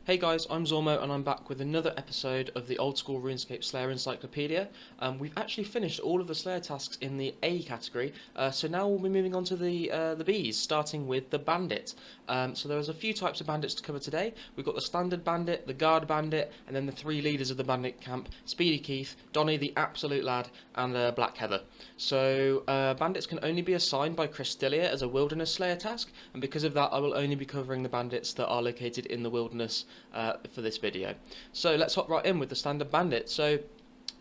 Hey guys, I'm Zormo and I'm back with another episode of the Oldschool Runescape Slayer Encyclopedia. We've actually finished all of the Slayer tasks in the A category, so now we'll be moving on to the Bs, starting with the Bandit. So there's a few types of bandits to cover today. We've got the Standard Bandit, the Guard Bandit, and then the three leaders of the Bandit camp, Speedy Keith, Donny the Absolute Lad, and Black Heather. So bandits can only be assigned by Cristelia as a Wilderness Slayer task, and because of that I will only be covering the bandits that are located in the wilderness for this video. So let's hop right in with the Standard Bandit. So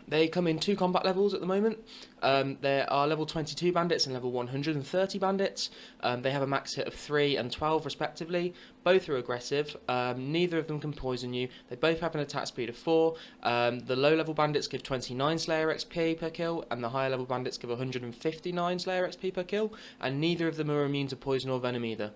they come in two combat levels at the moment. There are level 22 bandits and level 130 bandits. They have a max hit of 3 and 12 respectively. Both are aggressive. Neither of them can poison you. They both have an attack speed of 4. The low level bandits give 29 Slayer XP per kill, and the higher level bandits give 159 Slayer XP per kill, and neither of them are immune to poison or venom either.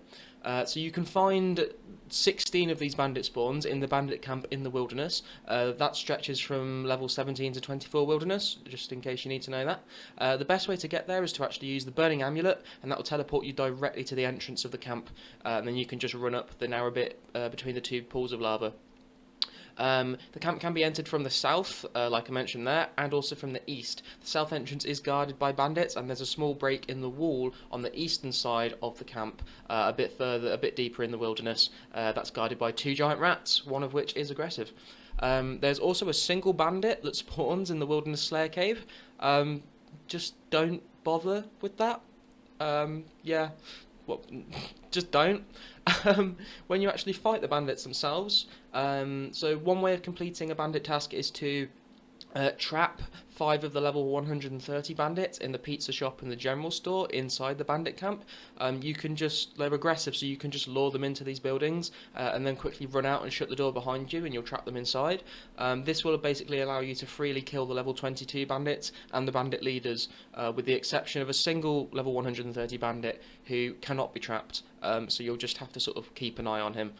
So you can find 16 of these bandit spawns in the bandit camp in the wilderness. That stretches from level 17 to 24 wilderness, just in case you need to know that. The best way to get there is to actually use the burning amulet, and that will teleport you directly to the entrance of the camp, and then you can just run up the narrow bit between the two pools of lava. The camp can be entered from the south, like I mentioned there, and also from the east. The south entrance is guarded by bandits, and there's a small break in the wall on the eastern side of the camp, a bit further, a bit deeper in the wilderness. That's guarded by 2 giant rats, one of which is aggressive. There's also a single bandit that spawns in the Wilderness Slayer cave. Just don't bother with that. Yeah. Well, just don't. When you actually fight the bandits themselves, so one way of completing a bandit task is to trap 5 of the level 130 bandits in the pizza shop and the general store inside the bandit camp. They're aggressive, so you can just lure them into these buildings and then quickly run out and shut the door behind you, and you'll trap them inside. This will basically allow you to freely kill the level 22 bandits and the bandit leaders, with the exception of a single level 130 bandit who cannot be trapped, so you'll just have to sort of keep an eye on him.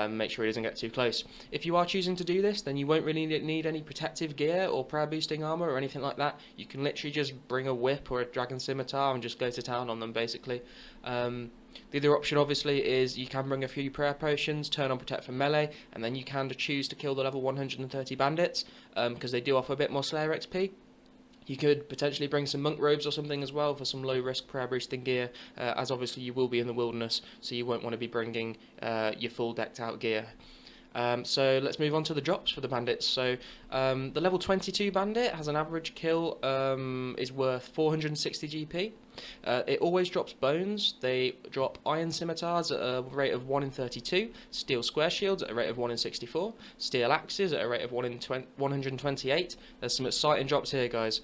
Make sure he doesn't get too close. If you are choosing to do this, then you won't really need any protective gear or prayer boosting armor or anything like that. You can literally just bring a whip or a dragon scimitar and just go to town on them, basically. The other option, obviously, is you can bring a few prayer potions, turn on protect for melee, and then you can choose to kill the level 130 bandits, because they do offer a bit more Slayer XP. You could potentially bring some monk robes or something as well for some low-risk prayer boosting gear, as obviously you will be in the wilderness, so you won't want to be bringing your full decked-out gear. So let's move on to the drops for the bandits. So the level 22 bandit has an average kill is worth 460 GP. It always drops bones. They drop iron scimitars at a rate of 1 in 32, steel square shields at a rate of 1 in 64, steel axes at a rate of 1 in 128. There's some exciting drops here, guys.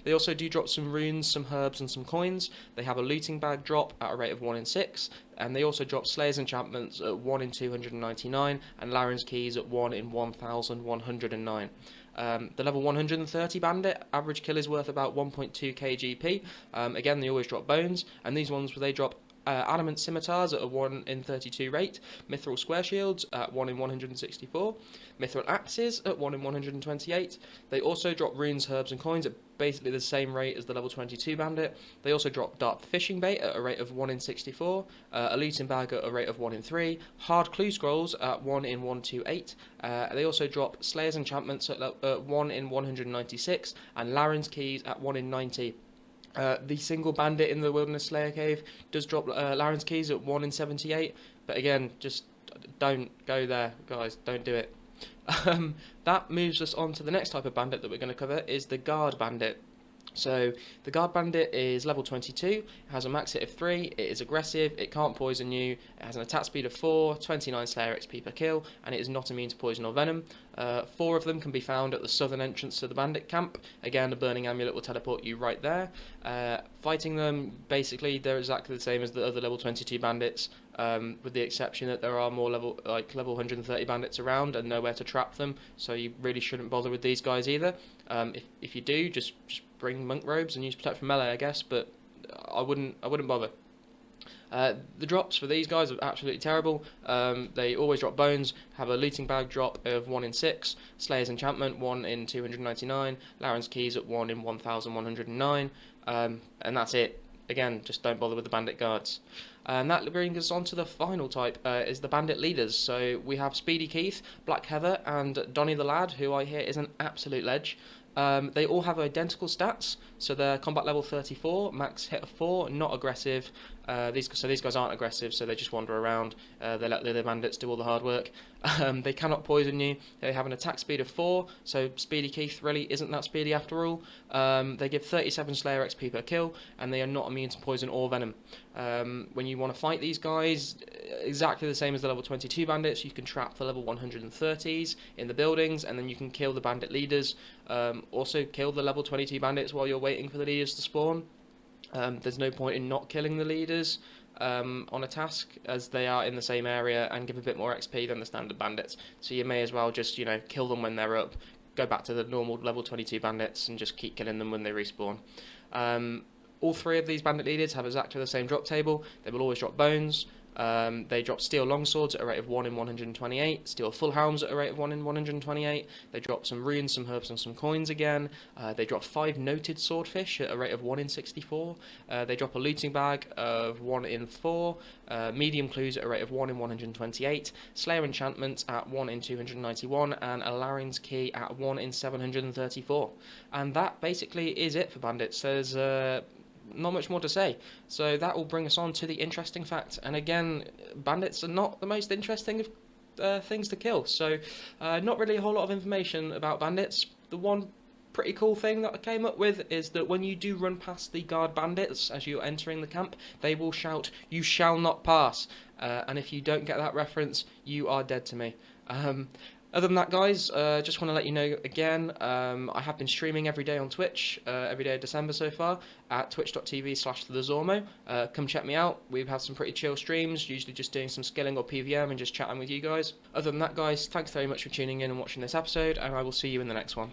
They also do drop some runes, some herbs, and some coins. They have a looting bag drop at a rate of 1 in 6, and they also drop Slayer's enchantments at 1 in 299, and Laren's keys at 1 in 1109. The level 130 bandit average kill is worth about 1.2k GP. Again, they always drop bones, and these ones they drop adamant scimitars at a 1 in 32 rate, mithril square shields at 1 in 164, mithril axes at 1 in 128. They also drop runes, herbs, and coins at basically the same rate as the level 22 bandit. They also drop dark fishing bait at a rate of 1 in 64, a looting bag at a rate of 1 in 3, hard clue scrolls at 1 in 128. They also drop Slayer's enchantments at 1 in 196, and Laren's keys at 1 in 90. The single bandit in the Wilderness Slayer cave does drop Laren's keys at 1 in 78, but again, just don't go there, guys, don't do it. That moves us on to the next type of bandit that we're going to cover, is the Guard Bandit. So the Guard Bandit is level 22, it has a max hit of 3, it is aggressive, it can't poison you, it has an attack speed of 4, 29 Slayer XP per kill, and it is not immune to poison or venom. 4 of them can be found at the southern entrance to the bandit camp. Again, the burning amulet will teleport you right there. Fighting them, basically, they're exactly the same as the other level 22 bandits, with the exception that there are more level 130 bandits around and nowhere to trap them, so you really shouldn't bother with these guys either. If you do, just bring monk robes and use protect from melee, I guess, but I wouldn't bother. The drops for these guys are absolutely terrible. They always drop bones, have a looting bag drop of 1 in 6, Slayer's enchantment 1 in 299, Laren's keys at 1 in 1109, and that's it. again, just don't bother with the bandit guards. And that brings us on to the final type, is the bandit leaders. So we have Speedy Keith, Black Heather, and Donny the Lad, who I hear is an absolute ledge. They all have identical stats, so they're combat level 34, max hit of 4, not aggressive. These guys aren't aggressive, so they just wander around. They let the other bandits do all the hard work. They cannot poison you. They have an attack speed of 4, so Speedy Keith really isn't that speedy after all. They give 37 Slayer XP per kill, and they are not immune to poison or venom. When you want to fight these guys, exactly the same as the level 22 bandits, you can trap the level 130s in the buildings, and then you can kill the bandit leaders. Also kill the level 22 bandits while you're waiting for the leaders to spawn. There's no point in not killing the leaders on a task, as they are in the same area and give a bit more XP than the standard bandits. So you may as well just, kill them when they're up, go back to the normal level 22 bandits and just keep killing them when they respawn. All three of these bandit leaders have exactly the same drop table. They will always drop bones. They drop steel longswords at a rate of 1 in 128, steel full helms at a rate of 1 in 128, they drop some runes, some herbs and some coins again, they drop 5 noted swordfish at a rate of 1 in 64, they drop a looting bag of 1 in 4, medium clues at a rate of 1 in 128, slayer enchantments at 1 in 291, and a Larian's key at 1 in 734. And that basically is it for bandits. There's not much more to say. So that will bring us on to the interesting fact. And again, bandits are not the most interesting of things to kill. So not really a whole lot of information about bandits. The one pretty cool thing that I came up with is that when you do run past the guard bandits as you're entering the camp, they will shout, "You shall not pass." And if you don't get that reference, you are dead to me. Other than that, guys, just want to let you know again, I have been streaming every day on Twitch, every day of December so far, at twitch.tv/thezormo. Come check me out. We've had some pretty chill streams, usually just doing some skilling or PVM and just chatting with you guys. Other than that, guys, thanks very much for tuning in and watching this episode, and I will see you in the next one.